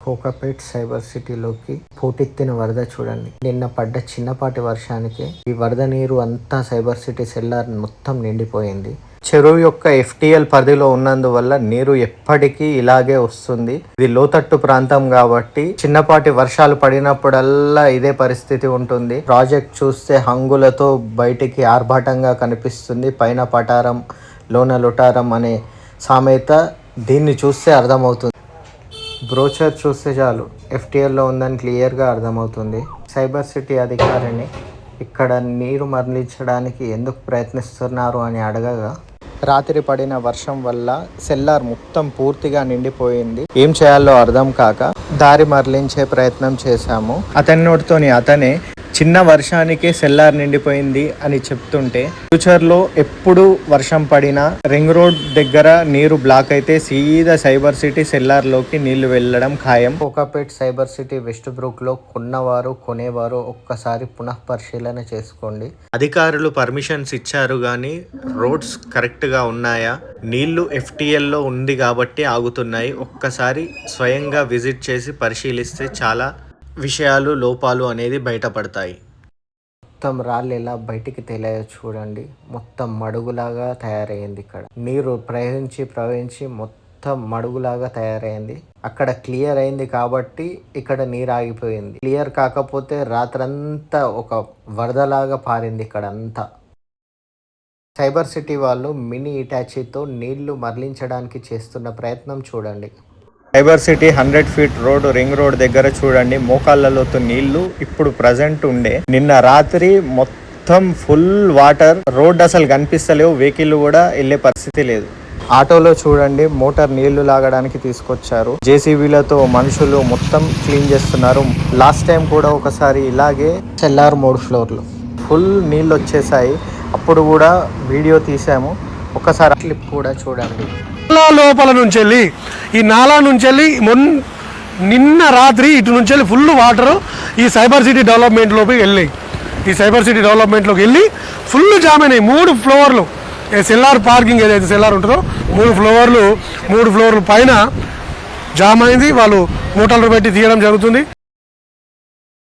Kokapet cyber సిటీలోకి పోటెత్తిన వరద చూడండి. నిన్న పడ్డ చిన్నపాటి వర్షానికి ఈ వరద నీరు అంతా సైబర్ సిటీ సెల్లార్ మొత్తం నిండిపోయింది. చెరువు యొక్క FTL పరిధిలో ఉన్నందువల్ల నీరు ఎప్పటికీ ఇలాగే వస్తుంది. ఇది లోతట్టు ప్రాంతం కాబట్టి చిన్నపాటి వర్షాలు పడినప్పుడల్లా ఇదే పరిస్థితి ఉంటుంది. ప్రాజెక్ట్ చూస్తే హంగులతో బయటికి ఆర్భాటంగా కనిపిస్తుంది. పైన పటారం లోన లుటారం అనే సామెత దీన్ని చూస్తే అర్థమవుతుంది. బ్రోచర్ చూస్తే చాలు FTLలో ఉందని క్లియర్గా అర్థమవుతుంది. సైబర్ సిటీ అధికారిని ఇక్కడ నీరు మరలించడానికి ఎందుకు ప్రయత్నిస్తున్నారు అని అడగగా, రాత్రి పడిన వర్షం వల్ల సెల్లార్ మొత్తం పూర్తిగా నిండిపోయింది. ఏం చేయాలో అర్థం కాక దారి మరలించే ప్రయత్నం చేశాము. అతని నోటితోని అతనే చిన్న వర్షానికే సెల్లార్ నిండిపోయింది అని చెప్తుంటే, ఫ్యూచర్లో ఎప్పుడు వర్షం పడినా రింగ్ రోడ్ దగ్గర నీరు బ్లాక్ అయితే సీదా సైబర్ సిటీ సెల్లార్లోకి నీళ్లు వెళ్ళడం ఖాయం. కోకాపేట్ సైబర్ సిటీ వెస్ట్ బ్రూక్లో కొన్నవారు కొనేవారు ఒక్కసారి పునః పరిశీలన చేసుకోండి. అధికారులు పర్మిషన్స్ ఇచ్చారు కానీ రోడ్స్ కరెక్ట్గా ఉన్నాయా? నీళ్లు FTLలో ఉంది కాబట్టి ఆగుతున్నాయి. ఒక్కసారి స్వయంగా విజిట్ చేసి పరిశీలిస్తే చాలా విషయాలు లోపాలు అనేది బయటపడతాయి. మొత్తం రాళ్ళు ఎలా బయటికి తేలాయో చూడండి. మొత్తం మడుగులాగా తయారైంది. ఇక్కడ నీరు ప్రవహించి మొత్తం మడుగులాగా తయారైంది. అక్కడ క్లియర్ అయింది కాబట్టి ఇక్కడ నీరు ఆగిపోయింది. క్లియర్ కాకపోతే రాత్రంతా ఒక వరదలాగా పారింది ఇక్కడ అంతా. సైబర్ సిటీ వాళ్ళు మినీ ఇటాచీతో నీళ్లు మరలించడానికి చేస్తున్న ప్రయత్నం చూడండి. Cyber city 100 feet road ring road దగ్గర చూడండి, మోకాళ్ళలోతో నీళ్లు ఇప్పుడు ప్రజెంట్ ఉండే. నిన్న రాత్రి మొత్తం ఫుల్ వాటర్, రోడ్ అసలు కనిపిస్తలేవు, వెహికల్ కూడా వెళ్ళే పరిస్థితి లేదు. ఆటోలో చూడండి మోటార్ నీళ్లు లాగడానికి తీసుకొచ్చారు. JCBలతో మనుషులు మొత్తం క్లీన్ చేస్తున్నారు. లాస్ట్ టైం కూడా ఒకసారి ఇలాగే సెల్లార్ 3 ఫ్లోర్లు ఫుల్ నీళ్ళు వచ్చేసాయి. అప్పుడు కూడా వీడియో తీసాము. ఒకసారి క్లిప్ కూడా చూడండి. లోపల నుంచి వెళ్ళి ఈ నాలా నుంచి వెళ్ళి నిన్న రాత్రి ఇటు నుంచి వెళ్ళి ఫుల్ వాటర్ ఈ సైబర్ సిటీ డెవలప్మెంట్లోకి వెళ్ళాయి. ఈ సైబర్ సిటీ డెవలప్మెంట్లోకి వెళ్ళి ఫుల్ జామ్ అయినాయి. 3 ఫ్లోర్లు సెల్లార్ పార్కింగ్ ఏదైతే సెల్లార్ ఉంటుందో 3 ఫ్లోర్లు పైన జామ్ అయింది. వాళ్ళు మోటార్లు పెట్టి తీయడం జరుగుతుంది.